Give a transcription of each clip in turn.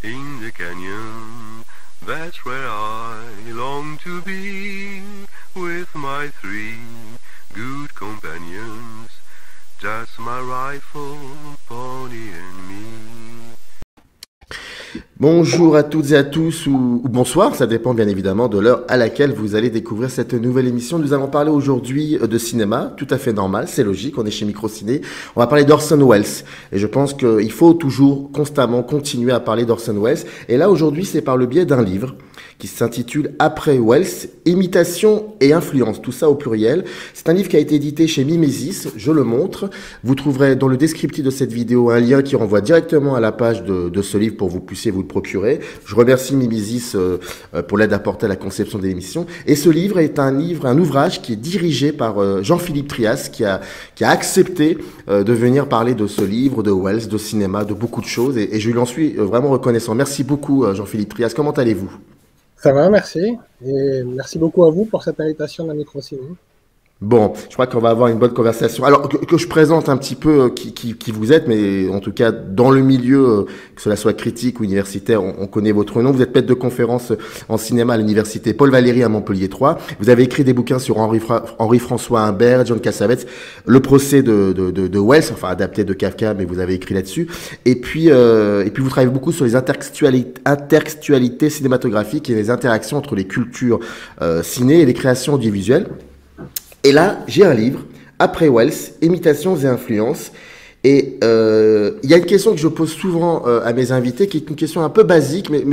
In the canyon, that's where I long to be, with my three good companions, just my rifle, pony and me. Bonjour à toutes et à tous, ou bonsoir, ça dépend bien évidemment de l'heure à laquelle vous allez découvrir cette nouvelle émission. Nous allons parler aujourd'hui de cinéma, tout à fait normal, c'est logique, on est chez Microciné. On va parler d'Orson Welles, et je pense qu'il faut toujours, constamment, continuer à parler d'Orson Welles. Et là, aujourd'hui, c'est par le biais d'un livre qui s'intitule Après Welles, Imitation et influence, tout ça au pluriel. C'est un livre qui a été édité chez Mimesis, je le montre. Vous trouverez dans le descriptif de cette vidéo un lien qui renvoie directement à la page de ce livre pour que vous puissiez vous le procurer. Je remercie Mimesis pour l'aide apportée à la conception de l'émission. Et ce livre est un ouvrage qui est dirigé par Jean-Philippe Trias, qui a accepté de venir parler de ce livre, de Welles, de cinéma, de beaucoup de choses. Et je lui en suis vraiment reconnaissant. Merci beaucoup Jean-Philippe Trias. Comment allez-vous ? Ça va, merci. Et merci beaucoup à vous pour cette invitation à Microciné. Bon, je crois qu'on va avoir une bonne conversation. Alors, que je présente un petit peu qui vous êtes, mais en tout cas, dans le milieu, que cela soit critique ou universitaire, on connaît votre nom. Vous êtes maître de conférence en cinéma à l'université Paul Valéry à Montpellier 3. Vous avez écrit des bouquins sur Henri-François Humbert, John Cassavetes, le procès de Welles, enfin adapté de Kafka, mais vous avez écrit là-dessus. Et puis vous travaillez beaucoup sur les intertextualités cinématographiques et les interactions entre les cultures ciné et les créations audiovisuelles. Et là, j'ai un livre, Après Welles, Imitations et influences. Et il y a une question que je pose souvent à mes invités, qui est une question un peu basique, mais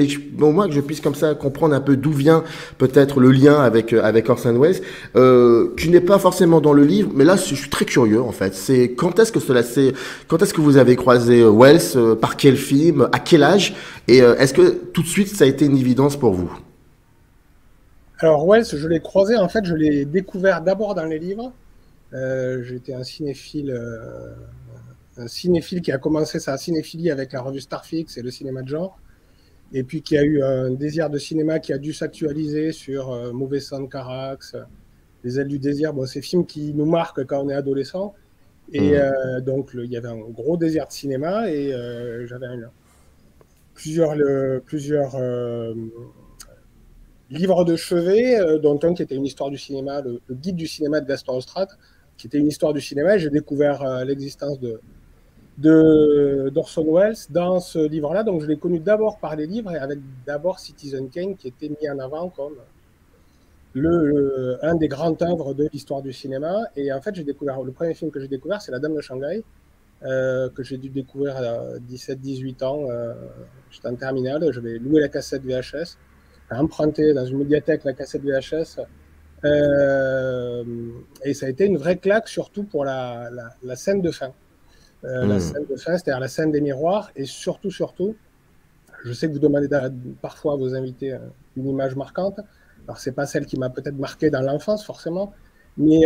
au moins que je puisse comme ça comprendre un peu d'où vient peut-être le lien avec Orson Welles, qui n'est pas forcément dans le livre, mais là, je suis très curieux en fait. C'est quand est-ce que vous avez croisé Welles, par quel film, à quel âge, et est-ce que tout de suite ça a été une évidence pour vous ? Alors Welles, je l'ai croisé, en fait, je l'ai découvert d'abord dans les livres. J'étais un cinéphile qui a commencé sa cinéphilie avec la revue Starfix et le cinéma de genre, et puis qui a eu un désir de cinéma qui a dû s'actualiser sur Mauvais sang de Carax, Les ailes du désir, bon, ces films qui nous marquent quand on est adolescent. Et donc, il y avait un gros désir de cinéma, et j'avais plusieurs livre de chevet, dont un qui était une histoire du cinéma, le guide du cinéma de Gaston Austrate, qui était une histoire du cinéma. J'ai découvert l'existence d'Orson Welles dans ce livre-là. Donc je l'ai connu d'abord par les livres, et avec d'abord Citizen Kane, qui était mis en avant comme un des grands œuvres de l'histoire du cinéma. Et en fait, le premier film que j'ai découvert, c'est La Dame de Shanghai, que j'ai dû découvrir à 17-18 ans. J'étais en terminale, j'avais loué la cassette VHS, emprunté dans une médiathèque la cassette VHS, et ça a été une vraie claque, surtout pour la scène de fin. La scène de fin, c'est-à-dire la scène des miroirs, et surtout, je sais que vous demandez parfois à vos invités une image marquante. Alors, c'est pas celle qui m'a peut-être marqué dans l'enfance, forcément, mais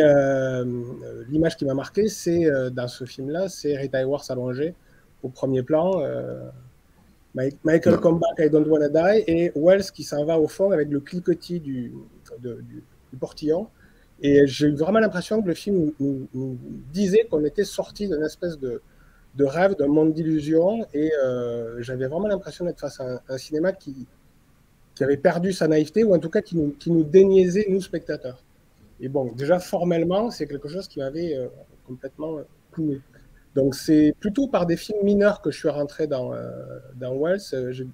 l'image qui m'a marqué, c'est dans ce film-là, c'est Rita Hayworth allongée au premier plan, Michael come back, I don't wanna die, et Welles qui s'en va au fond avec le cliquetis du portillon. Et j'ai eu vraiment l'impression que le film nous disait qu'on était sorti d'une espèce de rêve, d'un monde d'illusion, et j'avais vraiment l'impression d'être face à un cinéma qui avait perdu sa naïveté, ou en tout cas qui nous déniaisait, nous, spectateurs. Et bon, déjà formellement, c'est quelque chose qui m'avait complètement cloué. Donc c'est plutôt par des films mineurs que je suis rentré dans Welles. J'ai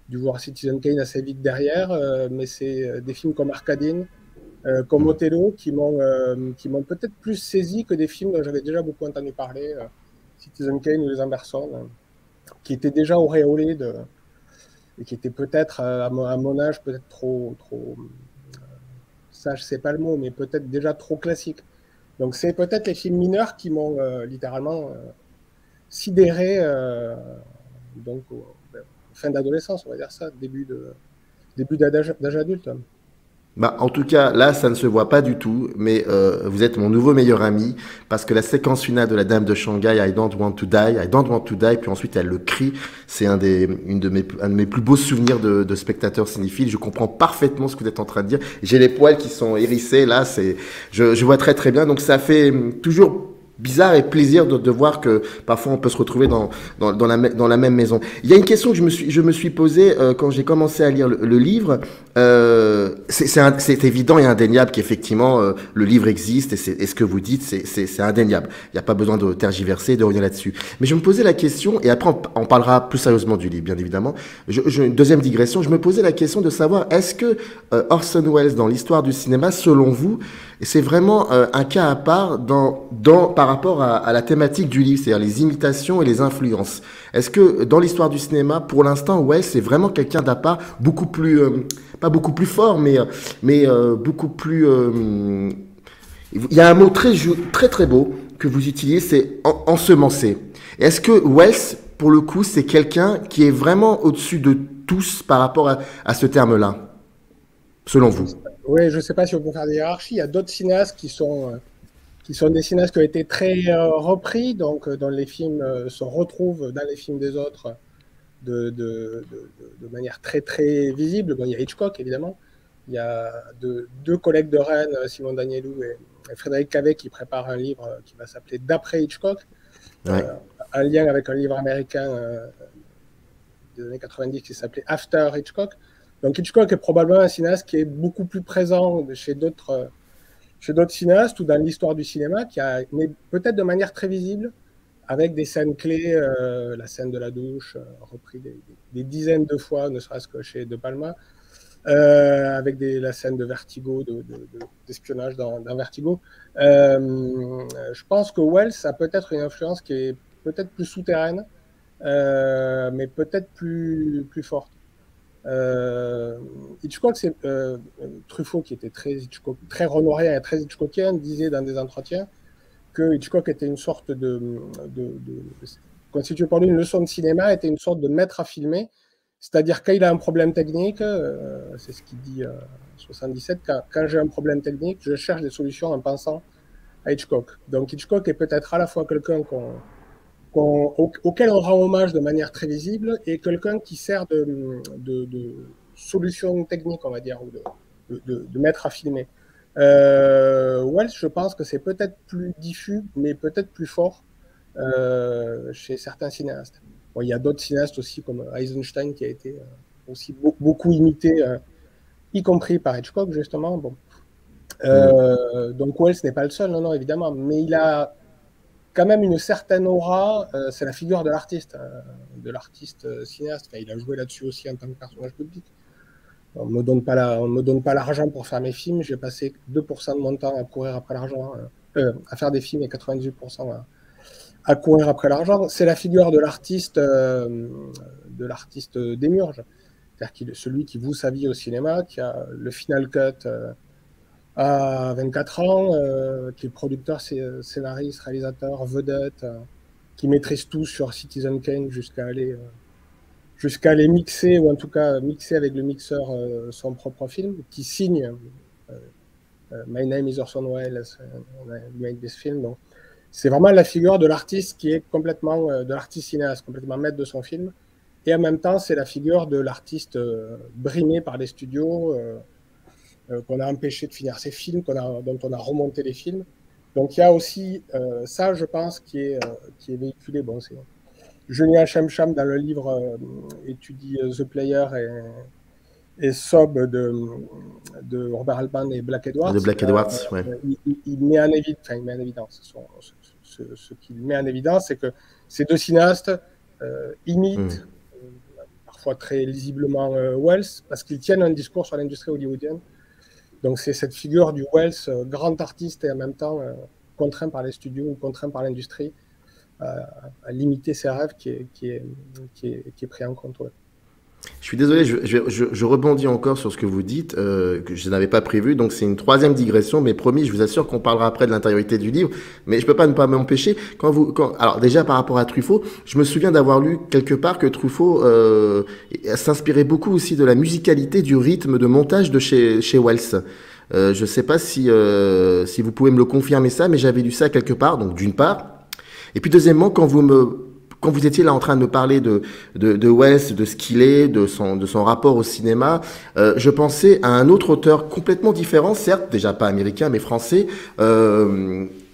dû voir Citizen Kane assez vite derrière, mais c'est des films comme Arcadine, comme Othello, qui m'ont peut-être plus saisi que des films dont j'avais déjà beaucoup entendu parler, Citizen Kane ou Les Anderson, qui étaient déjà auréolés et qui étaient peut-être à mon âge peut-être trop ça je sais pas le mot, mais peut-être déjà trop classiques. Donc c'est peut-être les films mineurs qui m'ont littéralement sidéré, donc fin d'adolescence, on va dire ça, début d'âge adulte. Bah, en tout cas, là, ça ne se voit pas du tout, mais vous êtes mon nouveau meilleur ami, parce que la séquence finale de La Dame de Shanghai, I don't want to die, puis ensuite elle le crie, c'est un de mes plus beaux souvenirs de spectateur cinéphile. Je comprends parfaitement ce que vous êtes en train de dire. J'ai les poils qui sont hérissés, là, je vois très très bien, donc ça fait toujours bizarre et plaisir de voir que parfois on peut se retrouver dans la même maison. Il y a une question que je me suis posée quand j'ai commencé à lire le livre. C'est évident et indéniable qu'effectivement le livre existe et ce que vous dites c'est indéniable. Il n'y a pas besoin de tergiverser, de revenir là-dessus. Mais je me posais la question, et après on parlera plus sérieusement du livre bien évidemment. Une deuxième digression, je me posais la question de savoir est-ce que Orson Welles dans l'histoire du cinéma, selon vous, c'est vraiment un cas à part par rapport à la thématique du livre, c'est-à-dire les imitations et les influences. Est-ce que dans l'histoire du cinéma, pour l'instant, Welles c'est vraiment quelqu'un d'à part, beaucoup plus, pas beaucoup plus fort, mais beaucoup plus... il y a un mot très beau que vous utilisez, c'est ensemencer. Est-ce que Welles, pour le coup, c'est quelqu'un qui est vraiment au-dessus de tous par rapport à ce terme-là, selon vous? Oui, je ne sais pas si on peut faire des hiérarchies. Il y a d'autres cinéastes qui sont des cinéastes qui ont été très repris, donc dont les films se retrouvent dans les films des autres de manière très visible. Bon, il y a Hitchcock, évidemment. Il y a deux collègues de Rennes, Simon Danielou et Frédéric Cavet, qui préparent un livre qui va s'appeler D'après Hitchcock, un lien avec un livre américain des années 90 qui s'appelait After Hitchcock. Donc Hitchcock est probablement un cinéaste qui est beaucoup plus présent chez d'autres cinéastes ou dans l'histoire du cinéma, mais peut-être de manière très visible, avec des scènes clés, la scène de la douche, repris des dizaines de fois, ne serait-ce que chez De Palma, avec la scène de Vertigo, d'espionnage dans Vertigo. Je pense que Welles a peut-être une influence qui est peut-être plus souterraine, mais peut-être plus forte. Hitchcock, c'est Truffaut, qui était très renoirien et très Hitchcockien, disait dans des entretiens que Hitchcock était une sorte constitué pour lui une leçon de cinéma, était une sorte de maître à filmer, c'est-à-dire quand il a un problème technique, c'est ce qu'il dit en 77, quand j'ai un problème technique, je cherche des solutions en pensant à Hitchcock. Donc Hitchcock est peut-être à la fois quelqu'un auquel on rend hommage de manière très visible, et quelqu'un qui sert de solution technique, on va dire, ou de maître à filmer. Welles, je pense que c'est peut-être plus diffus, mais peut-être plus fort chez certains cinéastes. Bon, il y a d'autres cinéastes aussi, comme Eisenstein, qui a été aussi beaucoup imité, y compris par Hitchcock, justement. Bon. Donc Welles n'est pas le seul, non, évidemment, mais il a quand même une certaine aura, c'est la figure de l'artiste cinéaste. Enfin, il a joué là-dessus aussi en tant que personnage public. On me donne pas l'argent pour faire mes films. J'ai passé 2% de mon temps à courir après l'argent, à faire des films, et 98% à courir après l'argent. C'est la figure de l'artiste démiurge, c'est-à-dire celui qui voue sa vie au cinéma, qui a le final cut à 24 ans, qui est producteur, scénariste, réalisateur, vedette, qui maîtrise tout sur Citizen Kane jusqu'à aller mixer, ou en tout cas mixer avec le mixeur son propre film, qui signe My Name is Orson Welles, I made this film. Donc, c'est vraiment la figure de l'artiste qui est complètement, de l'artiste cinéaste, complètement maître de son film, et en même temps c'est la figure de l'artiste brimé par les studios, qu'on a empêché de finir ses films, dont on a remonté les films. Donc il y a aussi ça, je pense, qui est véhiculé. Bon, c'est Julien Chemcham, dans le livre, étudie The Player et Sob de Robert Altman et Black Edwards. De Black Edwards, ouais. Il met en évidence, ce qu'il met en évidence, c'est que ces deux cinéastes imitent parfois très lisiblement Welles, parce qu'ils tiennent un discours sur l'industrie hollywoodienne. Donc c'est cette figure du Welles, grand artiste et en même temps contraint par les studios ou contraint par l'industrie à limiter ses rêves, qui est pris en compte. Ouais. Je suis désolé, je rebondis encore sur ce que vous dites, que je n'avais pas prévu, donc c'est une troisième digression, mais promis, je vous assure qu'on parlera après de l'intériorité du livre, mais je peux pas ne pas m'empêcher. Alors déjà par rapport à Truffaut, je me souviens d'avoir lu quelque part que Truffaut s'inspirait beaucoup aussi de la musicalité, du rythme de montage de chez Welles. Je sais pas si vous pouvez me le confirmer ça, mais j'avais lu ça quelque part, donc d'une part. Et puis deuxièmement, quand vous étiez là en train de me parler de Welles, de ce qu'il est, de son rapport au cinéma, je pensais à un autre auteur complètement différent, certes, déjà pas américain, mais français,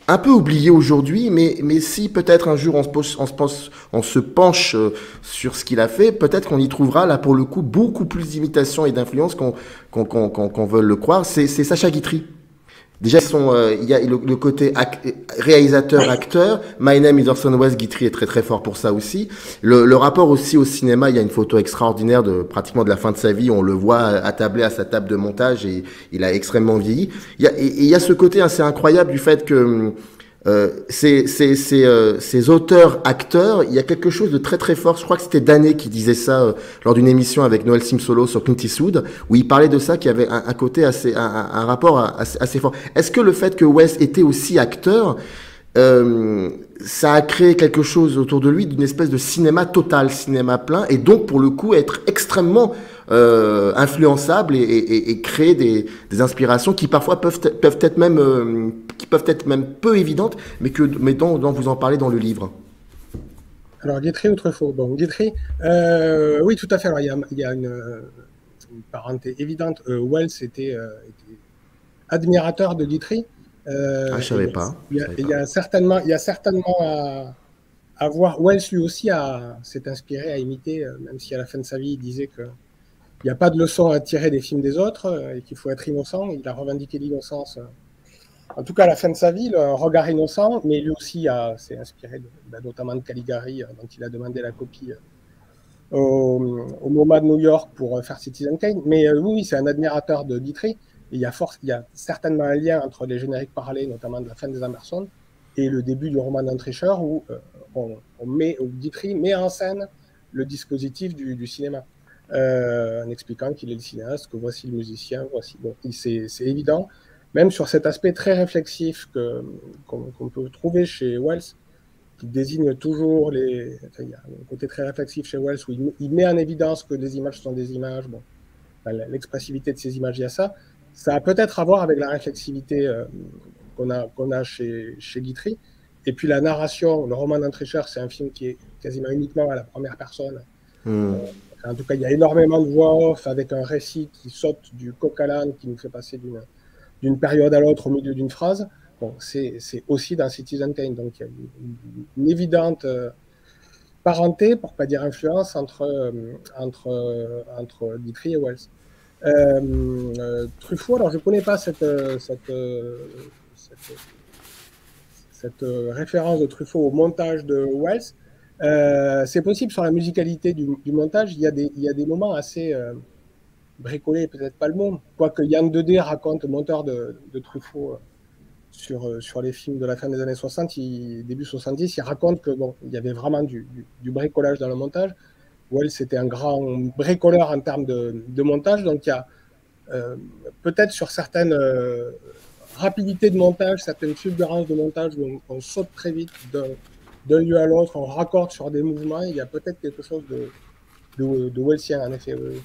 un peu oublié aujourd'hui, mais si peut-être un jour on se penche sur ce qu'il a fait, peut-être qu'on y trouvera là pour le coup beaucoup plus d'imitations et d'influences qu'on veut le croire. C'est Sacha Guitry. Déjà, il y a le côté réalisateur-acteur. My Name is Orson Welles, Guitry est très très fort pour ça aussi. Le rapport aussi au cinéma, il y a une photo extraordinaire de pratiquement de la fin de sa vie. On le voit attablé à sa table de montage et il a extrêmement vieilli. Il y a ce côté assez incroyable du fait que ces auteurs-acteurs, il y a quelque chose de très très fort. Je crois que c'était Danet qui disait ça lors d'une émission avec Noël Simsolo sur Clint Eastwood, où il parlait de ça, qu'il y avait un côté un rapport assez fort. Est-ce que le fait que Welles était aussi acteur, ça a créé quelque chose autour de lui d'une espèce de cinéma total, cinéma plein, et donc pour le coup être extrêmement influençable et créer des inspirations qui parfois peuvent être même peu évidentes, mais dont vous en parlez dans le livre. Alors, Guitry ou Truffaut? Bon, Guitry, oui, tout à fait. Alors, il y a une parenté évidente. Welles était admirateur de Guitry. Je savais pas. Il y a certainement à voir. Welles, lui aussi, s'est inspiré à imiter, même si à la fin de sa vie, il disait que il n'y a pas de leçon à tirer des films des autres et qu'il faut être innocent. Il a revendiqué l'innocence. En tout cas, à la fin de sa vie, un regard innocent, mais lui aussi s'est inspiré notamment de Caligari, dont il a demandé la copie au MoMA de New York pour faire Citizen Kane. Mais oui, c'est un admirateur de Guitry. Et il y a certainement un lien entre les génériques parlés, notamment de la fin des Emerson, et le début du roman d'un tricheur, où Guitry met en scène le dispositif du cinéma. En expliquant qu'il est le cinéaste, que voici le musicien, c'est évident. Même sur cet aspect très réflexif qu'on peut trouver chez Welles, qui désigne toujours il y a un côté très réflexif chez Welles où il met en évidence que des images sont des images. Bon, l'expressivité de ces images, il y a ça. Ça a peut-être à voir avec la réflexivité qu'on a chez Guitry. Et puis la narration, le roman d'un tricheur, c'est un film qui est quasiment uniquement à la première personne. En tout cas, il y a énormément de voix off avec un récit qui saute du coq à l'âne, qui nous fait passer d'une période à l'autre au milieu d'une phrase. Bon, c'est aussi dans Citizen Kane. Donc, il y a une évidente parenté, pour ne pas dire influence, entre Guitry et Welles. Truffaut, alors je ne connais pas cette référence de Truffaut au montage de Welles. C'est possible sur la musicalité du montage. Il y a des moments assez bricolés, peut-être pas le mot, quoique Yann Dedé raconte, le monteur de Truffaut, sur les films de la fin des années 60, début 70, il raconte que il y avait vraiment du bricolage dans le montage. Welles était un grand bricoleur en termes de montage, donc il y a peut-être sur certaines rapidités de montage, certaines fulgurances de montage où on saute très vite d'un lieu à l'autre, on raccorde sur des mouvements, il y a peut-être quelque chose de Wellsien, en effet. Oui.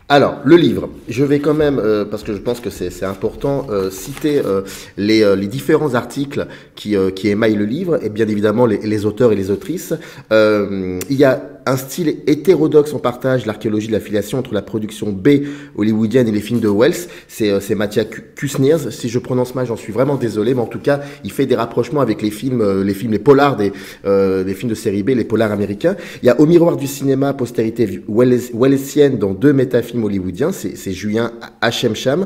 Alors, le livre, je vais quand même, parce que je pense que c'est important, citer les différents articles qui émaillent le livre, et bien évidemment les auteurs et les autrices. Il y a un style hétérodoxe en partage, l'archéologie de l'affiliation entre la production B hollywoodienne et les films de Welles. C'est Matthias Kusniers. Si je prononce mal, j'en suis vraiment désolé, mais en tout cas, il fait des rapprochements avec les polars des films de série B, les polars américains. Il y a Au miroir du cinéma, postérité wellesienne dans 2 métafilms hollywoodiens. C'est Julien Hachemcham.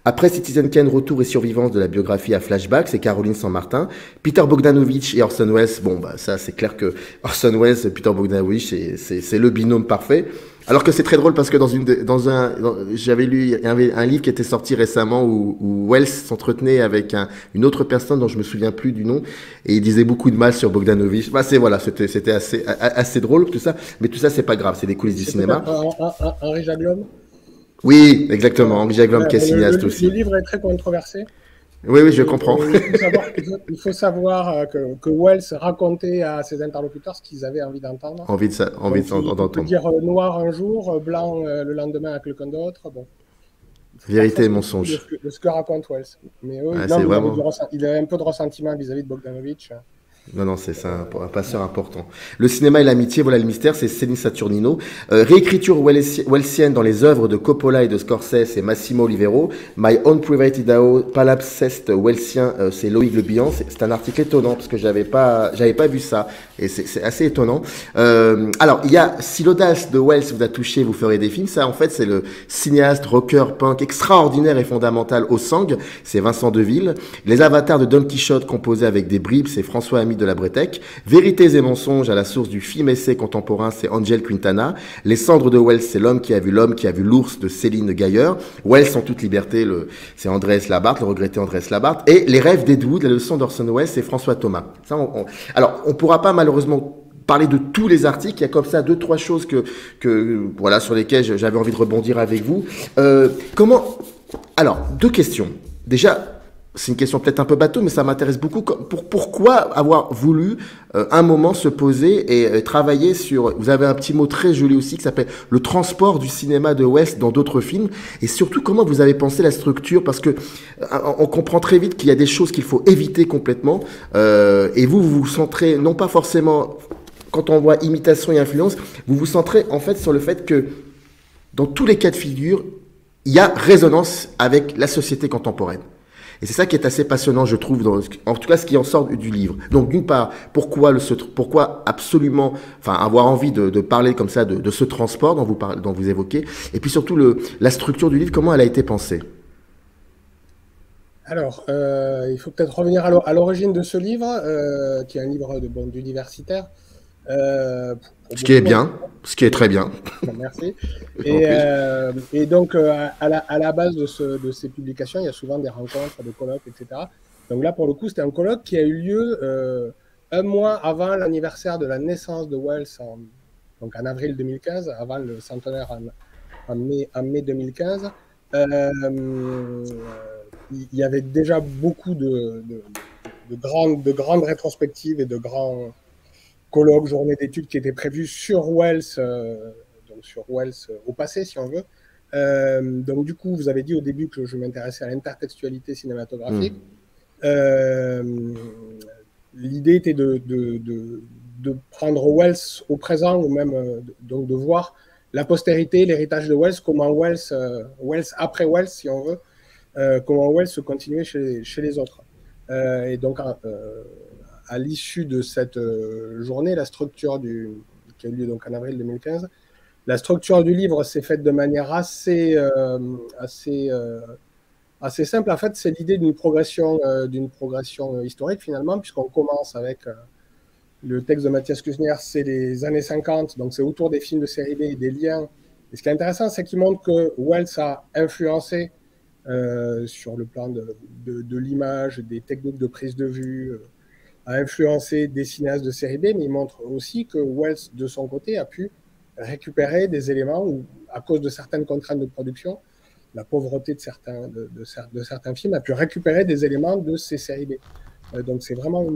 Après Citizen Kane, retour et survivance de la biographie à flashback, c'est Caroline Saint-Martin. Peter Bogdanovich et Orson Welles, ça c'est clair que Orson Welles et Peter Bogdanovich, c'est le binôme parfait. Alors que c'est très drôle parce que j'avais lu, il y avait un livre qui était sorti récemment où Welles s'entretenait avec une autre personne dont je me souviens plus du nom et il disait beaucoup de mal sur Bogdanovich. C'était assez drôle tout ça, mais tout ça c'est pas grave, c'est des coulisses du cinéma. Henri Jaglom. Oui, exactement. Henri Jaglom qui est cinéaste aussi. Le livre est très controversé. Oui, je comprends. Il faut savoir que Welles racontait à ses interlocuteurs ce qu'ils avaient envie d'entendre. Envie d'entendre. On peut dire noir un jour, blanc le lendemain avec quelqu'un d'autre. Bon. Vérité et mensonge. De ce que raconte Welles. Mais vraiment... il a un peu de ressentiment vis-à-vis de Bogdanovich. Non, non, c'est un passeur important. Le cinéma et l'amitié, voilà le mystère, c'est Céline Saturnino. Réécriture wellsienne dans les œuvres de Coppola et de Scorsese et Massimo Olivero. My Own Private Idaho, palimpseste wellsien, c'est Loïc Le Bihan. C'est un article étonnant parce que j'avais pas vu ça et c'est assez étonnant. Alors, il y a si l'audace de Wells vous a touché, vous ferez des films. Ça, en fait, c'est le cinéaste rocker punk extraordinaire et fondamental au sang. C'est Vincent Deville. Les avatars de Don Quichotte composés avec des bribes, c'est François Ami de la Bretèque. Vérités et mensonges à la source du film essai contemporain, c'est Angel Quintana. Les cendres de Wells, c'est l'homme qui a vu l'ours de Céline Gailleur. Wells en toute liberté, c'est Andrés Labarthe, le regretté Andrés Labarthe. Et les rêves d'Ed Wood, la leçon d'Orson Welles, c'est François Thomas. Ça, alors, on pourra pas malheureusement parler de tous les articles. Il y a comme ça 2-3 choses voilà, sur lesquelles j'avais envie de rebondir avec vous. Alors, 2 questions. Déjà, c'est une question peut-être un peu bateau, mais ça m'intéresse beaucoup. Pourquoi avoir voulu un moment se poser et travailler sur... Vous avez un petit mot très joli aussi qui s'appelle le transport du cinéma de West dans d'autres films. Et surtout, comment vous avez pensé la structure? Parce que on comprend très vite qu'il y a des choses qu'il faut éviter complètement. Et vous vous centrez, non pas forcément... Quand on voit imitation et influence, vous vous centrez en fait sur le fait que dans tous les cas de figure, il y a résonance avec la société contemporaine. Et c'est ça qui est assez passionnant, je trouve, en tout cas ce qui en sort du livre. Donc d'une part, pourquoi absolument, avoir envie de parler comme ça de ce transport dont vous évoquez, et puis surtout la structure du livre, comment elle a été pensée? Alors, il faut peut-être revenir à l'origine de ce livre, qui est un livre d'universitaire. Ce qui est bien, ce qui est très bien. Merci. Et donc, à la base de ces publications, il y a souvent des rencontres, des colloques, etc. Donc là, pour le coup, c'était un colloque qui a eu lieu un mois avant l'anniversaire de la naissance de Wells, donc en avril 2015, avant le centenaire en mai 2015. Il y avait déjà beaucoup de grandes rétrospectives et de grands colloques, journées d'études qui étaient prévues sur Wells, donc sur Wells au passé, si on veut. Donc du coup, vous avez dit au début que je m'intéressais à l'intertextualité cinématographique. L'idée était de prendre Wells au présent, ou même donc de voir la postérité, l'héritage de Wells, comment Wells après Wells, si on veut, comment Wells se continuait chez les autres. Et donc, à l'issue de cette journée, la structure qui a eu lieu donc en avril 2015, la structure du livre s'est faite de manière assez simple. En fait, c'est l'idée d'une progression historique finalement, puisqu'on commence avec le texte de Mathias Kusner, c'est les années 50, donc c'est autour des films de série B et des liens. Et ce qui est intéressant, c'est qu'il montre que Wells a influencé sur le plan de l'image, des techniques de prise de vue, a influencé des cinéastes de série B, mais il montre aussi que Wells, de son côté, a pu récupérer des éléments où, à cause de certaines contraintes de production, la pauvreté de certains films, a pu récupérer des éléments de ces séries B. Donc c'est vraiment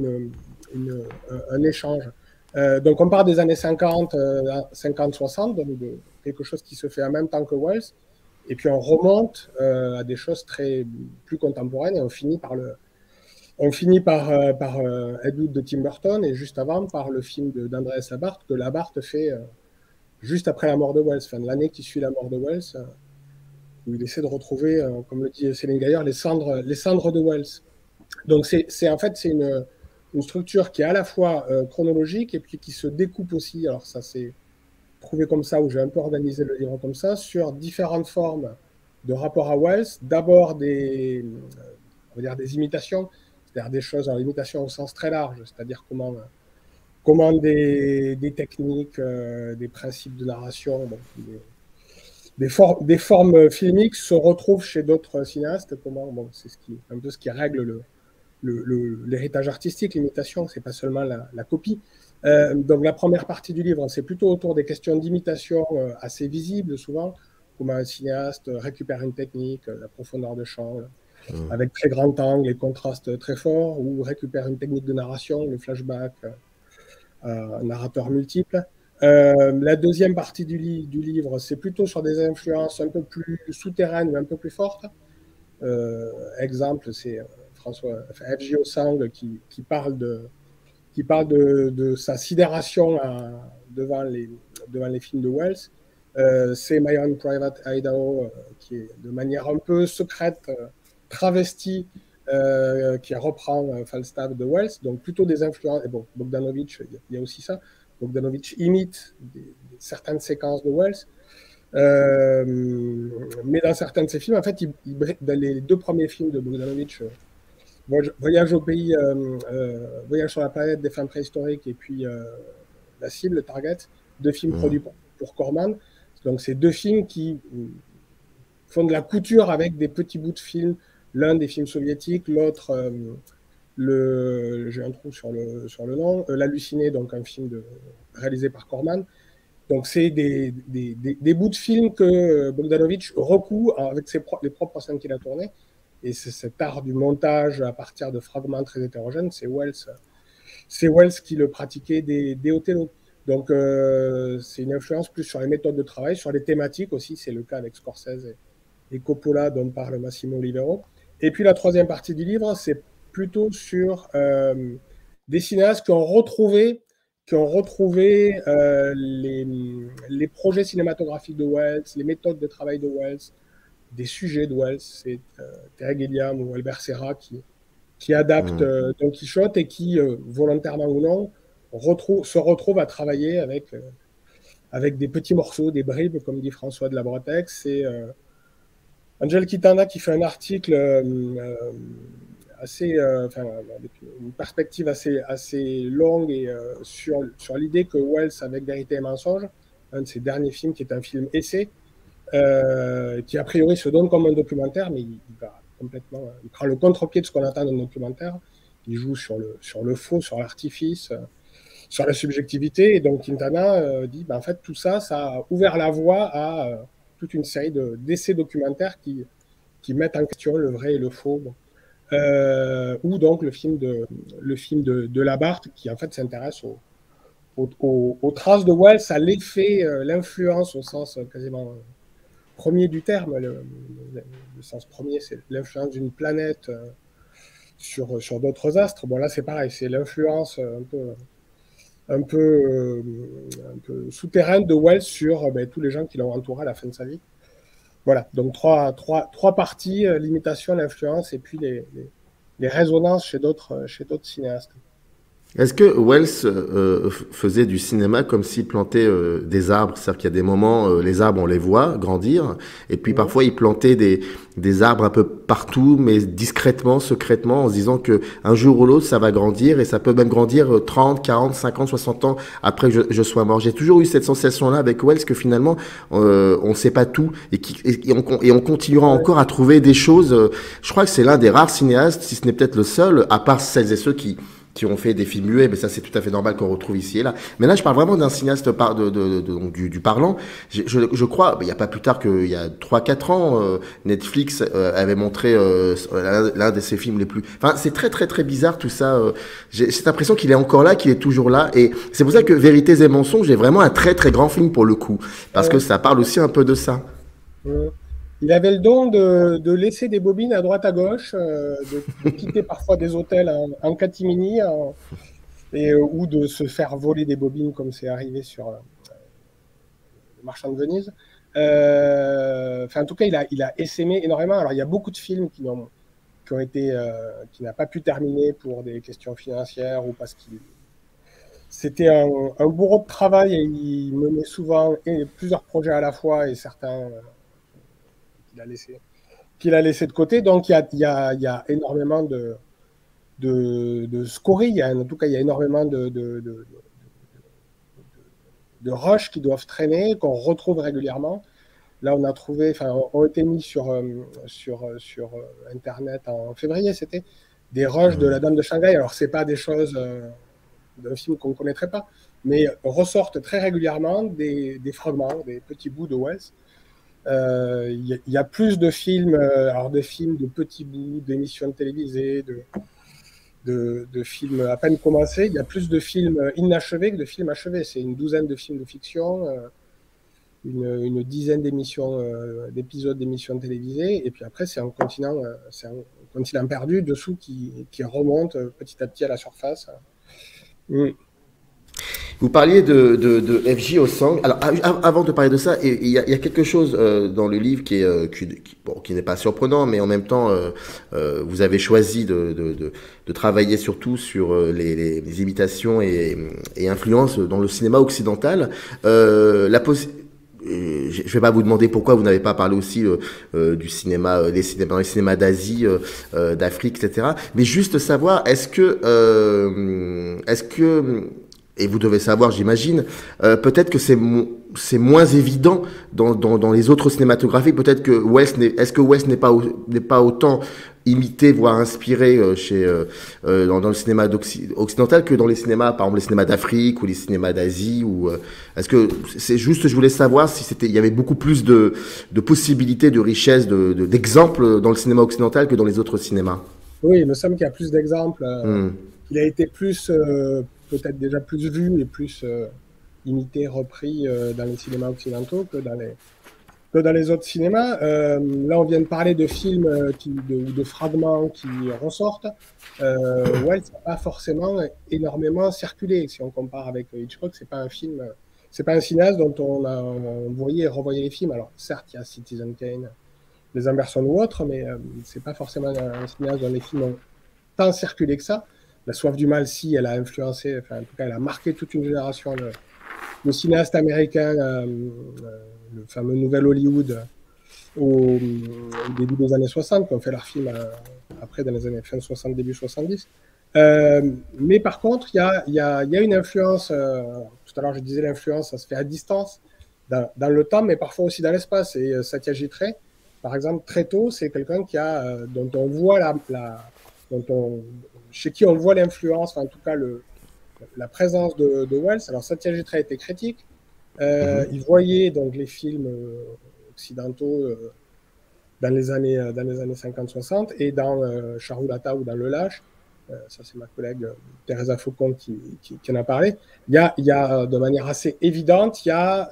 un échange. Donc on part des années 50, 50-60, donc de quelque chose qui se fait en même temps que Wells, et puis on remonte à des choses plus contemporaines, et on finit par Ed Wood de Tim Burton, et juste avant par le film d'Andrés Labarthe, que Labarthe fait juste après la mort de Wells, enfin l'année qui suit la mort de Wells, où il essaie de retrouver, comme le dit Céline Gaillard, les cendres de Wells. Donc en fait, c'est une structure qui est à la fois chronologique et puis qui se découpe aussi, alors ça c'est trouvé comme ça, où j'ai un peu organisé le livre comme ça, sur différentes formes de rapport à Wells. D'abord des imitations, c'est-à-dire des choses en imitation au sens très large, c'est-à-dire comment des techniques, des principes de narration, des formes filmiques se retrouvent chez d'autres cinéastes. C'est un peu ce qui règle l'héritage artistique, l'imitation, c'est pas seulement la copie. Donc la première partie du livre, c'est plutôt autour des questions d'imitation assez visibles souvent, comment un cinéaste récupère une technique, la profondeur de champ, avec très grand angle et contrastes très forts, ou récupère une technique de narration, le flashback, narrateur multiple. La deuxième partie du livre, c'est plutôt sur des influences un peu plus souterraines ou un peu plus fortes. Exemple, c'est F.J. Osang qui parle qui parle de sa sidération devant les films de Wells. C'est My Own Private Idaho, qui est de manière un peu secrète, travestie, qui reprend Falstaff de Wells, donc plutôt des influences. Et bon, Bogdanovich, il y a aussi ça. Bogdanovich imite certaines séquences de Wells. Mais dans certains de ses films, en fait, dans les deux premiers films de Bogdanovich, Voyage au pays, Voyage sur la planète des femmes préhistoriques et puis La cible, le Target, deux films produits pour Corman. Donc, c'est deux films qui font de la couture avec des petits bouts de films. L'un des films soviétiques, l'autre, j'ai un trou sur le nom, L'Halluciné, donc un film réalisé par Corman. Donc, c'est des bouts de films que Bogdanovich recoue avec les propres scènes qu'il a tournées. Et c'est cet art du montage à partir de fragments très hétérogènes, c'est Wells qui le pratiquait des Othello. Donc, c'est une influence plus sur les méthodes de travail, sur les thématiques aussi. C'est le cas avec Scorsese et Coppola, dont parle Massimo Olivero. Et puis, la troisième partie du livre, c'est plutôt sur des cinéastes qui ont retrouvé les projets cinématographiques de Wells, les méthodes de travail de Wells, des sujets de Wells. C'est Terry Gilliam ou Albert Serra qui adaptent Don Quichotte et qui, volontairement ou non, se retrouvent à travailler avec des petits morceaux, des bribes, comme dit François de la Bretèque. C'est Angel Quintana qui fait un article avec une perspective assez longue et sur l'idée que Wells, avec Vérité et mensonge, un de ses derniers films qui est un film essai, qui a priori se donne comme un documentaire, mais il prend le contre-pied de ce qu'on attend d'un documentaire. Il joue sur le faux, sur l'artifice, sur la subjectivité. Et donc Quintana dit, en fait, tout ça, ça a ouvert la voie à toute une série d'essais documentaires qui mettent en question le vrai et le faux. Ou donc le film de Labarthe, qui en fait s'intéresse aux traces de Wells, à l'effet, l'influence au sens quasiment premier du terme. Le sens premier, c'est l'influence d'une planète sur d'autres astres. Bon, là, c'est pareil, c'est l'influence un peu souterraine de Wells sur tous les gens qui l'ont entouré à la fin de sa vie. Voilà, donc trois parties, l'imitation, l'influence et puis les résonances chez d'autres cinéastes. Est-ce que Wells faisait du cinéma comme s'il plantait des arbres? C'est-à-dire qu'il y a des moments, les arbres, on les voit grandir, et puis parfois il plantait des arbres un peu partout, mais discrètement, secrètement, en se disant que un jour ou l'autre, ça va grandir, et ça peut même grandir 30, 40, 50, 60 ans après que je sois mort. J'ai toujours eu cette sensation-là avec Wells, que finalement, on ne sait pas tout, et on continuera encore à trouver des choses. Je crois que c'est l'un des rares cinéastes, si ce n'est peut-être le seul, à part celles et ceux qui ont fait des films muets, mais ça c'est tout à fait normal qu'on retrouve ici et là. Mais là, je parle vraiment d'un cinéaste du parlant. Je crois, il n'y a pas plus tard qu'il y a 3-4 ans, Netflix avait montré l'un de ses films les plus... Enfin, c'est très très très bizarre tout ça. J'ai cette impression qu'il est encore là, qu'il est toujours là. Et c'est pour ça que Vérités et mensonges est vraiment un très très grand film pour le coup. Parce que ça parle aussi un peu de ça. Il avait le don de laisser des bobines à droite à gauche, de quitter parfois des hôtels en catimini ou de se faire voler des bobines comme c'est arrivé sur Le Marchand de Venise. En tout cas, il a essaimé énormément. Alors, il y a beaucoup de films qui n'ont pas pu terminer pour des questions financières ou parce qu'il c'était un bourreau de travail et il menait souvent plusieurs projets à la fois et certains qu'il a laissé de côté. Donc, il y a énormément de scories. En tout cas, il y a énormément de rushs qui doivent traîner, qu'on retrouve régulièrement. Là, ont été mis sur Internet en février, c'était des rushs de La Dame de Shanghai. Alors, c'est pas des choses d'un film qu'on ne connaîtrait pas, mais ressortent très régulièrement des fragments, des petits bouts de Wells. Il y a plus de films, de films de petits bouts, d'émissions télévisées, de films à peine commencés. Il y a plus de films inachevés que de films achevés. C'est une douzaine de films de fiction, une dizaine d'épisodes d'émissions télévisées, et puis après c'est un continent perdu dessous qui remonte petit à petit à la surface. Mm. Vous parliez de FJ au sang. Alors, avant de parler de ça, il y a quelque chose dans le livre qui n'est pas surprenant, mais en même temps, vous avez choisi de travailler surtout sur les imitations et influences dans le cinéma occidental. Je vais pas vous demander pourquoi vous n'avez pas parlé aussi du cinéma, dans les cinémas d'Asie, d'Afrique, etc. Mais juste savoir, est-ce que et vous devez savoir, j'imagine, peut-être que c'est moins évident dans les autres cinématographies. Peut-être que est-ce que Welles n'est pas autant imité, voire inspiré dans le cinéma occidental que dans les cinémas, par exemple les cinémas d'Afrique ou les cinémas d'Asie ou est-ce que c'est juste, je voulais savoir si il y avait beaucoup plus de possibilités, de richesses, d'exemples dans le cinéma occidental que dans les autres cinémas. Oui, il me semble qu'il y a plus d'exemples. Il a été plus, peut-être déjà plus vu et plus imité, repris dans les cinémas occidentaux que dans les autres cinémas. Là, on vient de parler de films ou de fragments qui ressortent. Welles n'a pas forcément énormément circulé. Si on compare avec Hitchcock, c'est pas un cinéaste dont on voyait et revoyait les films. Alors, certes, il y a Citizen Kane, Les Anderson ou autres, mais c'est pas forcément un cinéaste dont les films ont tant circulé que ça. La Soif du mal, si, elle a influencé, enfin, en tout cas, elle a marqué toute une génération. Le cinéaste américain, le fameux Nouvel Hollywood, au début des années 60, qui ont fait leur film après, dans les années fin 60, début 70. Mais par contre, il y a une influence, tout à l'heure je disais l'influence, ça se fait à distance, dans le temps, mais parfois aussi dans l'espace. Et Satyajit Ray, par exemple, très tôt, c'est quelqu'un dont on voit chez qui on voit l'influence, enfin, en tout cas la présence de Welles. Alors Satyajit Ray était critique, il voyait donc les films occidentaux dans les années 50-60, et dans Charulata ou dans Le Lâche, ça c'est ma collègue Teresa Faucon qui en a parlé, il y a de manière assez évidente, il y a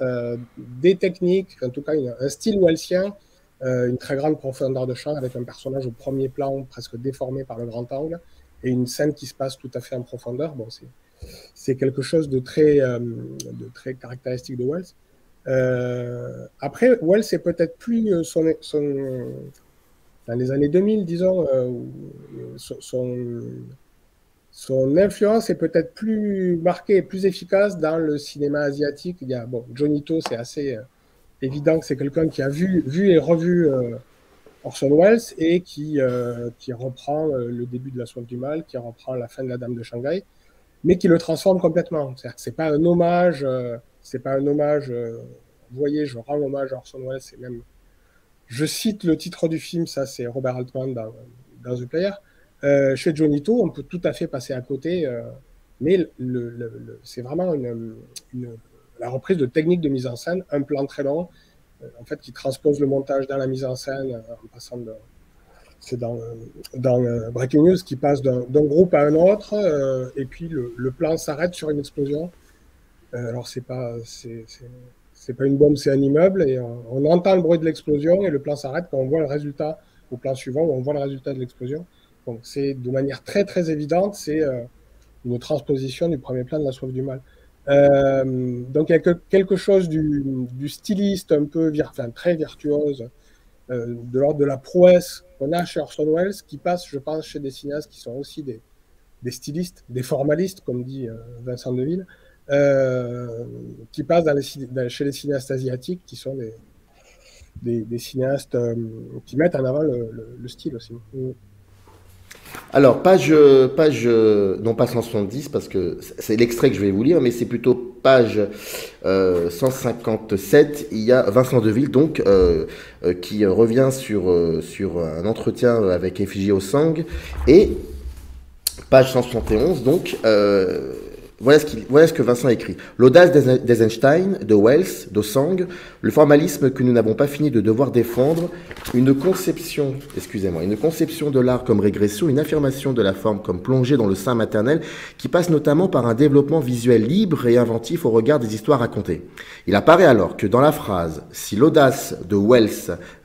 des techniques, en tout cas un style wellsien, une très grande profondeur de champ avec un personnage au premier plan presque déformé par le grand angle et une scène qui se passe tout à fait en profondeur. Bon, c'est quelque chose de très caractéristique de Welles. Après, Welles est peut-être plus dans les années 2000, disons, son influence est peut-être plus marquée et plus efficace dans le cinéma asiatique. Johnny To, c'est assez évident que c'est quelqu'un qui a vu et revu Orson Welles et qui reprend le début de La Soif du mal, qui reprend la fin de La Dame de Shanghai, mais qui le transforme complètement. C'est-à-dire que c'est pas un hommage, vous voyez, je rends hommage à Orson Welles, c'est même, je cite le titre du film, ça c'est Robert Altman dans The Player. Chez Johnny To, on peut tout à fait passer à côté, mais c'est vraiment la reprise de techniques de mise en scène, un plan très long, en fait, qui transpose le montage dans la mise en scène, en passant c'est dans Breaking News, qui passe d'un groupe à un autre, et puis le plan s'arrête sur une explosion. Alors c'est pas une bombe, c'est un immeuble, et on entend le bruit de l'explosion, et le plan s'arrête quand on voit le résultat au plan suivant, où on voit le résultat de l'explosion. Donc c'est de manière très très évidente, c'est une transposition du premier plan de La Soif du mal. Donc il y a quelque chose du styliste un peu très virtuose, de l'ordre de la prouesse qu'on a chez Orson Welles, qui passe, je pense, chez des cinéastes qui sont aussi des stylistes, des formalistes, comme dit Vincent Deville, qui passent chez les cinéastes asiatiques, qui sont des cinéastes qui mettent en avant le style aussi. Alors, page, non pas 170, parce que c'est l'extrait que je vais vous lire, mais c'est plutôt page 157. Il y a Vincent Deville, donc, qui revient sur un entretien avec Effigie au sang. Et page 171, donc, voilà ce que Vincent écrit. L'audace d'Eisenstein, de Welles, de Sang, le formalisme que nous n'avons pas fini de devoir défendre, une conception de l'art comme régression, une affirmation de la forme comme plongée dans le sein maternel, qui passe notamment par un développement visuel libre et inventif au regard des histoires racontées. Il apparaît alors que dans la phrase « Si l'audace de Welles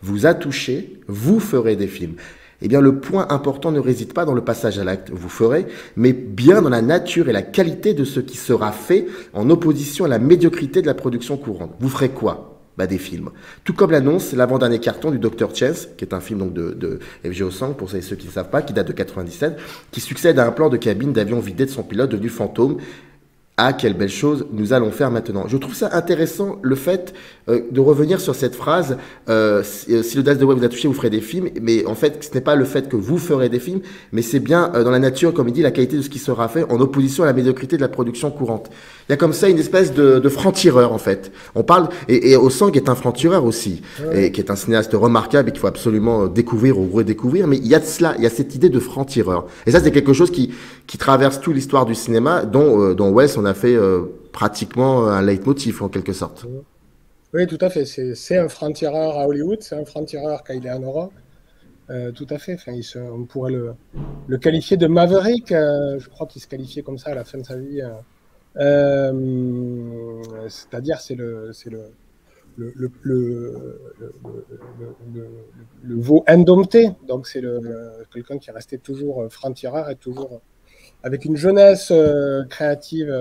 vous a touché, vous ferez des films », Eh bien, le point important ne réside pas dans le passage à l'acte, vous ferez, mais bien dans la nature et la qualité de ce qui sera fait en opposition à la médiocrité de la production courante. Vous ferez quoi? Des films. Tout comme l'annonce l'avant-dernier carton du Dr. Chance, qui est un film donc de F.G. Osang, pour ceux qui ne savent pas, qui date de 97, qui succède à un plan de cabine d'avion vidé de son pilote devenu fantôme. Ah, quelle belle chose nous allons faire maintenant. Je trouve ça intéressant, le fait de revenir sur cette phrase, si l'audace de Welles vous a touché, vous ferez des films, mais en fait, ce n'est pas le fait que vous ferez des films, mais c'est bien dans la nature, comme il dit, la qualité de ce qui sera fait en opposition à la médiocrité de la production courante. Il y a comme ça une espèce de franc-tireur, en fait. On parle, et Osang est un franc-tireur aussi, et qui est un cinéaste remarquable et qu'il faut absolument découvrir ou redécouvrir, mais il y a de cela, il y a cette idée de franc-tireur. Et ça, c'est quelque chose qui traverse toute l'histoire du cinéma, dont Welles, on a fait pratiquement un leitmotiv en quelque sorte. Oui, tout à fait. C'est un franc-tireur à Hollywood, c'est un franc-tireur quand il est en Europe. Tout à fait. Enfin, on pourrait le qualifier de maverick. Je crois qu'il se qualifiait comme ça à la fin de sa vie. C'est-à-dire, c'est le veau indompté. Donc, c'est quelqu'un qui est resté toujours franc-tireur et toujours avec une jeunesse créative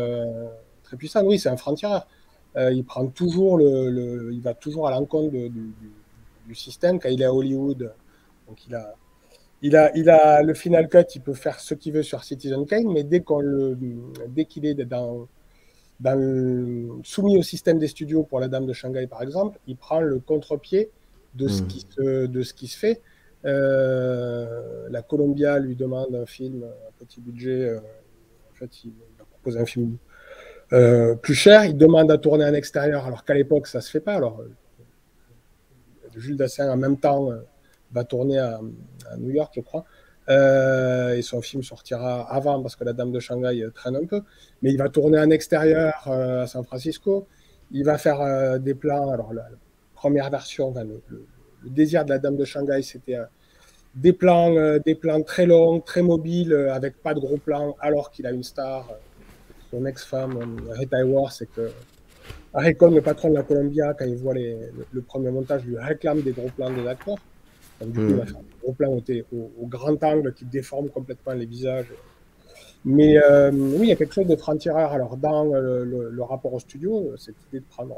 très puissante. Oui, c'est un franc-tireur. Il prend toujours il va toujours à l'encontre du système. Quand il est à Hollywood, donc il a le final cut, il peut faire ce qu'il veut sur Citizen Kane, mais dès qu'il est soumis au système des studios pour La Dame de Shanghai, par exemple, il prend le contre-pied de ce qui se fait. La Columbia lui demande un film à petit budget. En fait, il va proposer un film plus cher. Il demande à tourner en extérieur, alors qu'à l'époque, ça ne se fait pas. Alors, Jules Dassin, en même temps, va tourner à New York, je crois. Et son film sortira avant parce que La Dame de Shanghai traîne un peu. Mais il va tourner en extérieur à San Francisco. Il va faire des plans. Alors, la première version, le désir de La Dame de Shanghai, c'était des plans très longs, très mobiles, avec pas de gros plans, alors qu'il a une star, son ex-femme, Rita Hayworth, c'est que Harry Cohn, le patron de la Columbia, quand il voit le premier montage, lui réclame des gros plans des acteurs. Donc, du coup, il va faire des gros plans au grand angle qui déforment complètement les visages. Mais oui, il y a quelque chose de franc-tireur. Alors, dans le rapport au studio, cette idée de prendre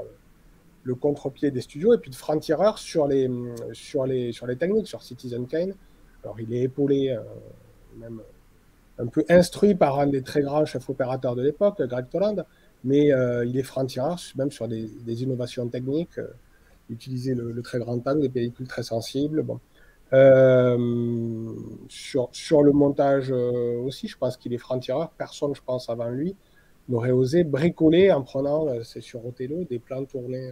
le contre-pied des studios et puis de franc-tireur sur les techniques, sur Citizen Kane. Alors, il est épaulé, même un peu instruit par un des très grands chefs opérateurs de l'époque, Greg Toland, mais il est franc-tireur même sur des innovations techniques, utiliser le très grand angle, des pellicules très sensibles. Bon. Sur le montage aussi, je pense qu'il est franc-tireur. Personne, je pense, avant lui, n'aurait osé bricoler en prenant, c'est sur Othello, des plans tournés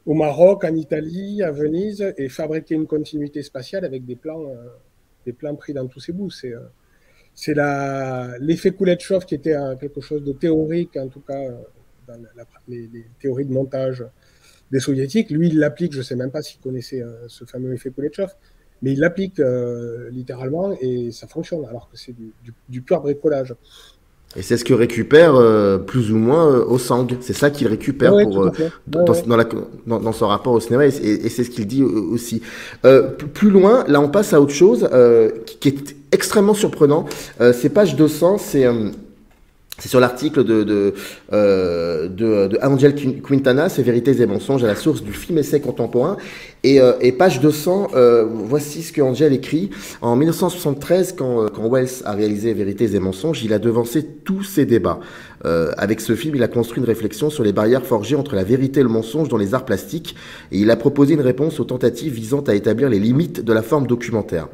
au Maroc, en Italie, à Venise, et fabriquer une continuité spatiale avec des plans pris dans tous ses bouts. C'est l'effet Kuleshov qui était quelque chose de théorique, en tout cas dans les théories de montage des soviétiques. Lui, il l'applique, je ne sais même pas s'il connaissait ce fameux effet Kuleshov, mais il l'applique littéralement et ça fonctionne, alors que c'est du pur bricolage. Et c'est ce que récupère plus ou moins Osang. C'est ça qu'il récupère dans son rapport au cinéma, et c'est ce qu'il dit aussi. Plus loin, là on passe à autre chose qui est extrêmement surprenant. C'est page 200, c'est sur l'article de Angel Quintana, c'est Vérités et mensonges à la source du film essai contemporain. Et page 200, voici ce que Angel écrit. En 1973, quand Welles a réalisé Vérités et mensonges, il a devancé tous ces débats. Avec ce film, il a construit une réflexion sur les barrières forgées entre la vérité et le mensonge dans les arts plastiques, et il a proposé une réponse aux tentatives visant à établir les limites de la forme documentaire.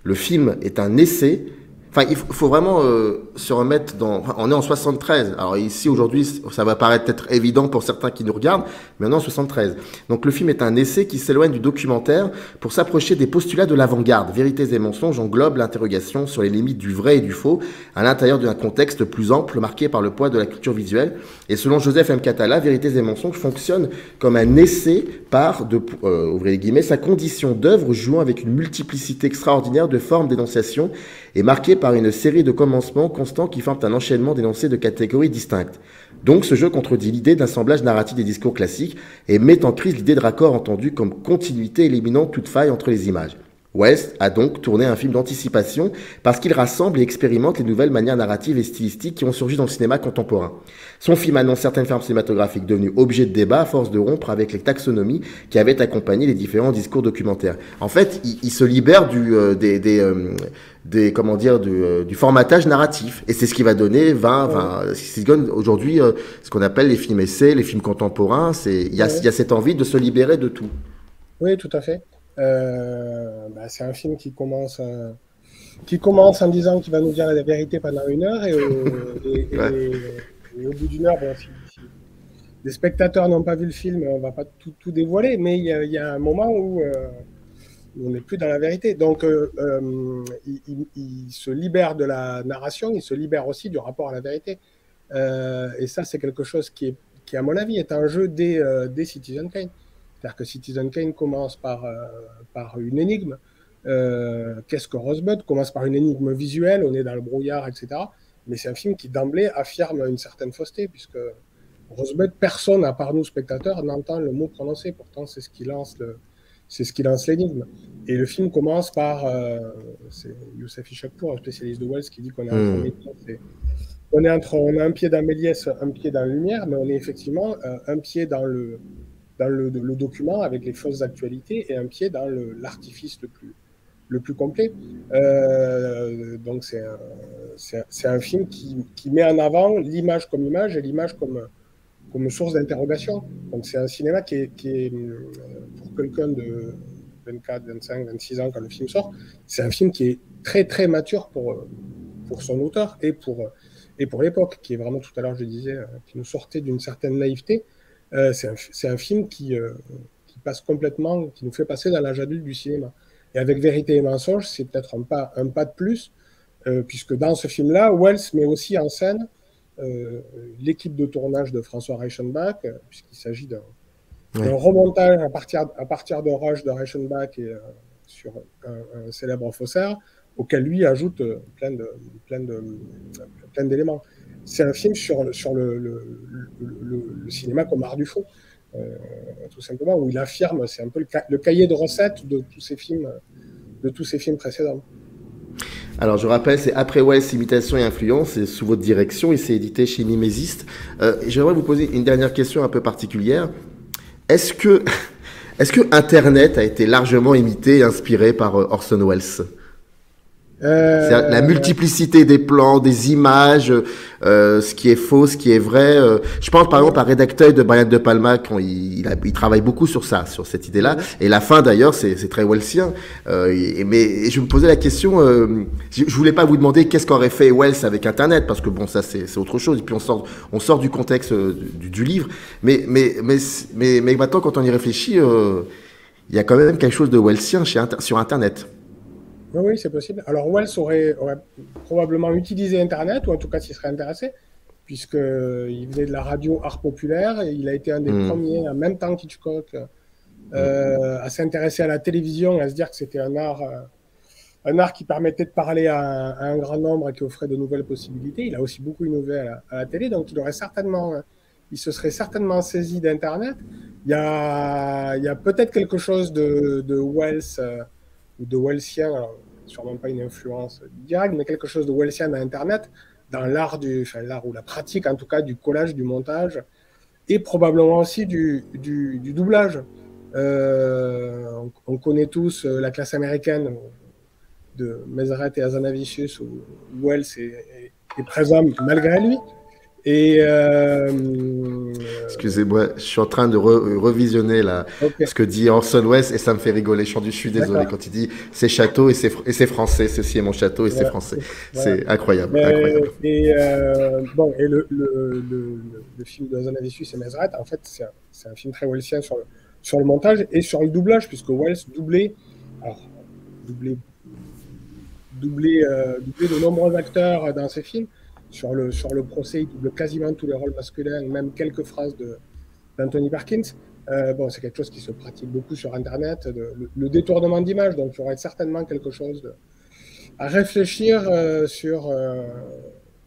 Le film est un essai. Enfin, il faut vraiment se remettre on est en 73. Alors ici, aujourd'hui, ça va paraître peut-être évident pour certains qui nous regardent, mais on est en 73. Donc le film est un essai qui s'éloigne du documentaire pour s'approcher des postulats de l'avant-garde. Vérités et mensonges englobe l'interrogation sur les limites du vrai et du faux à l'intérieur d'un contexte plus ample marqué par le poids de la culture visuelle. Et selon Joseph M. Catala, Vérités et mensonges fonctionne comme un essai par, ouvrez les guillemets, sa condition d'œuvre jouant avec une multiplicité extraordinaire de formes d'énonciation et marqué par une série de commencements constants qui forment un enchaînement d'énoncés de catégories distinctes. Donc ce jeu contredit l'idée d'assemblage narratif des discours classiques et met en crise l'idée de raccord entendu comme continuité éliminant toute faille entre les images. Welles a donc tourné un film d'anticipation parce qu'il rassemble et expérimente les nouvelles manières narratives et stylistiques qui ont surgi dans le cinéma contemporain. Son film annonce certaines formes cinématographiques devenues objets de débat à force de rompre avec les taxonomies qui avaient accompagné les différents discours documentaires. En fait, il se libère comment dire, du formatage narratif. Et c'est ce qui va donner ce qui donne aujourd'hui ce qu'on appelle les films essais, les films contemporains. Il y a cette envie de se libérer de tout. Oui, tout à fait. C'est un film qui commence en disant qu'il va nous dire la vérité pendant 1 heure et au bout d'1 heure, bon, si les spectateurs n'ont pas vu le film, on va pas tout dévoiler, mais il y a un moment où on n'est plus dans la vérité. Donc, il se libère de la narration, il se libère aussi du rapport à la vérité. Et ça, c'est quelque chose qui, à mon avis, est un jeu des Citizen Kane. C'est-à-dire que Citizen Kane commence par une énigme. Qu'est-ce que Rosebud commence par une énigme visuelle, on est dans le brouillard, etc. Mais c'est un film qui, d'emblée, affirme une certaine fausseté, puisque Rosebud, personne, à part nous, spectateurs, n'entend le mot prononcé. Pourtant, c'est ce qui lance l'énigme. Et le film commence par... c'est Youssef Ichakpour, un spécialiste de Wells, qui dit qu'on est entre Méliès on a un pied dans Méliès, un pied dans la lumière, mais on est effectivement un pied dans le document avec les fausses actualités et un pied dans l'artifice le plus complet. Donc c'est un film qui met en avant l'image comme image et l'image comme source d'interrogation. Donc c'est un cinéma qui est pour quelqu'un de 24, 25, 26 ans quand le film sort, c'est un film qui est très très mature pour son auteur et pour l'époque, qui est vraiment, tout à l'heure je disais, qui nous sortait d'une certaine naïveté. C'est un film qui passe complètement, qui nous fait passer dans l'âge adulte du cinéma. Et avec Vérité et mensonge, c'est peut-être un pas de plus, puisque dans ce film-là, Wells met aussi en scène l'équipe de tournage de François Reichenbach, puisqu'il s'agit d'un remontage à partir de Rush de Reichenbach et sur un célèbre faussaire, auquel lui ajoute plein d'éléments. C'est un film sur le cinéma comme art du faux, tout simplement, où il affirme, c'est un peu le cahier de recettes de tous ces films précédents. Alors je rappelle, c'est Après Wells, Imitation et Influence, c'est sous votre direction et c'est édité chez Mimésiste. J'aimerais vous poser une dernière question un peu particulière. Est-ce que Internet a été largement imité et inspiré par Orson Welles ? La multiplicité des plans, des images, ce qui est faux, ce qui est vrai. Je pense par exemple à Rédacteuil de Brian De Palma, quand il travaille beaucoup sur ça, sur cette idée-là. Et la fin d'ailleurs, c'est très Wellsien. Mais je me posais la question, je voulais pas vous demander qu'est-ce qu'aurait fait Wells avec Internet, parce que bon, ça c'est autre chose. Et puis on sort du contexte du livre. Mais maintenant, quand on y réfléchit, il y a quand même quelque chose de Wellsien sur Internet. Oui, c'est possible. Alors, Wells aurait probablement utilisé Internet, ou en tout cas s'y serait intéressé, puisqu'il faisait de la radio art populaire, et il a été un des premiers, en même temps qu'Hitchcock, à s'intéresser à la télévision, à se dire que c'était un art qui permettait de parler à un grand nombre et qui offrait de nouvelles possibilités. Il a aussi beaucoup innové à la télé, donc il se serait certainement saisi d'Internet. Il y a peut-être quelque chose de Wells... ou de Wellsien, alors, sûrement pas une influence directe, mais quelque chose de Wellsien à Internet, dans l'art ou la pratique en tout cas du collage, du montage, et probablement aussi du doublage. On connaît tous la classe américaine de Meseret et Hazanavicius, où Wells est présent malgré lui. Et excusez-moi, je suis en train de revisionner ce que dit Orson Welles et ça me fait rigoler. Je suis désolé quand il dit c'est château et c'est français, ceci est mon château et c'est français. C'est incroyable. Incroyable. Et le film de Hazanavicius et Meseret, en fait, c'est un film très wellsien sur le montage et sur le doublage, puisque Wells doublait de nombreux acteurs dans ses films. Sur le procès, il double quasiment tous les rôles masculins, même quelques phrases d'Anthony Perkins. C'est quelque chose qui se pratique beaucoup sur Internet, le détournement d'image. Donc, il y aurait certainement quelque chose à réfléchir sur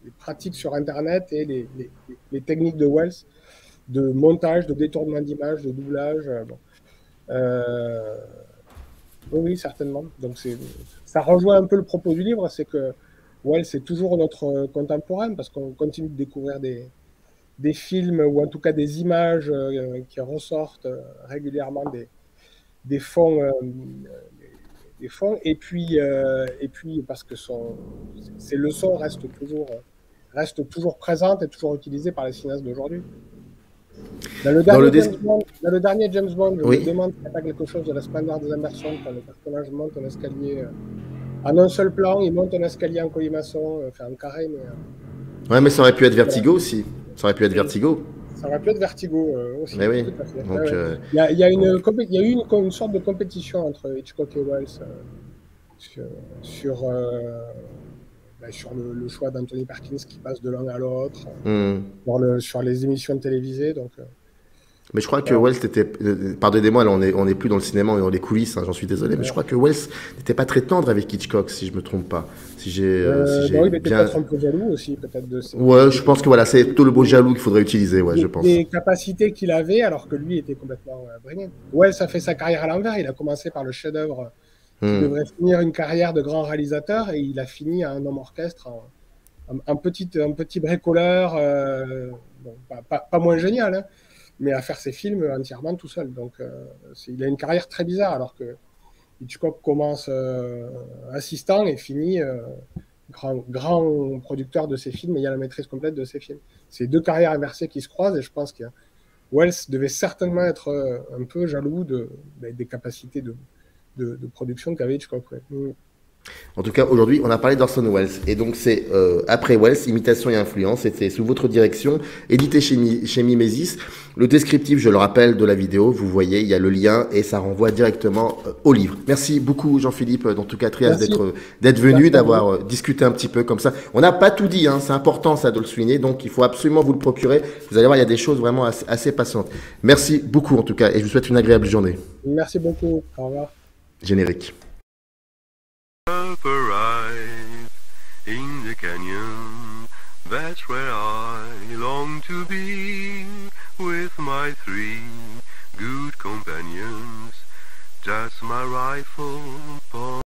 les pratiques sur Internet et les techniques de Wells, de montage, de détournement d'image, de doublage. Oui, oui, certainement. Donc ça rejoint un peu le propos du livre, c'est que Wells est toujours notre contemporain parce qu'on continue de découvrir des films ou en tout cas des images qui ressortent régulièrement des fonds, des fonds. Et puis parce que ces leçons restent toujours présentes et toujours utilisées par les cinéastes d'aujourd'hui. Dans le Dans le dernier James Bond, je me Oui. demande s'il n'y a pas quelque chose de la splendeur des Emerson quand le personnage monte un escalier en un seul plan, il monte un escalier en colimaçon, enfin en carré, mais Ouais, mais ça aurait pu être voilà. Vertigo aussi. Ça aurait pu être Et Vertigo. ça aurait pu être Vertigo aussi, Mais oui. tout à fait. Ouais, Donc, ouais. Il y a donc, il y a eu une sorte de compétition entre Hitchcock et Wells sur, sur, sur le choix d'Anthony Perkins qui passe de l'un à l'autre, sur les émissions de télévisées. Donc, mais je crois que voilà. Wells était, pardonnez-moi, là on est plus dans le cinéma, on est dans les coulisses, hein, j'en suis désolé, mais je crois que Wells n'était pas très tendre avec Hitchcock, si je me trompe pas. Si Bon, j'ai il était bien, peut-être un peu jaloux aussi, peut-être ouais, je pense que voilà, c'est plutôt le mot jaloux qu'il faudrait utiliser, ouais, je pense. des capacités qu'il avait, alors que lui était complètement brillant. Wells a fait sa carrière à l'envers. Il a commencé par le chef-d'œuvre qui Hmm. devrait finir une carrière de grand réalisateur, et il a fini à un homme orchestre, un petit bricoleur, bon, pas moins génial, hein, mais à faire ses films entièrement tout seul. Donc, il a une carrière très bizarre, alors que Hitchcock commence assistant et finit grand producteur de ses films, et il y a la maîtrise complète de ses films. C'est deux carrières inversées qui se croisent, et je pense que Wells devait certainement être un peu jaloux des capacités de production qu'avait Hitchcock. Ouais. En tout cas, aujourd'hui, on a parlé d'Orson Welles. Et donc, c'est après Welles, Imitation et Influence. C'était sous votre direction, édité chez Mimesis. Le descriptif, je le rappelle, de la vidéo, vous voyez, il y a le lien et ça renvoie directement au livre. Merci beaucoup, Jean-Philippe, en tout cas, Trias, d'être venu, Merci d'avoir discuté un petit peu comme ça. On n'a pas tout dit, hein, c'est important, ça, de le souligner. Donc, il faut absolument vous le procurer. Vous allez voir, il y a des choses vraiment assez passantes. Merci beaucoup, en tout cas, et je vous souhaite une agréable journée. Merci beaucoup. Au revoir. Générique. Arrive in the canyon, that's where I long to be, with my three good companions, just my rifle.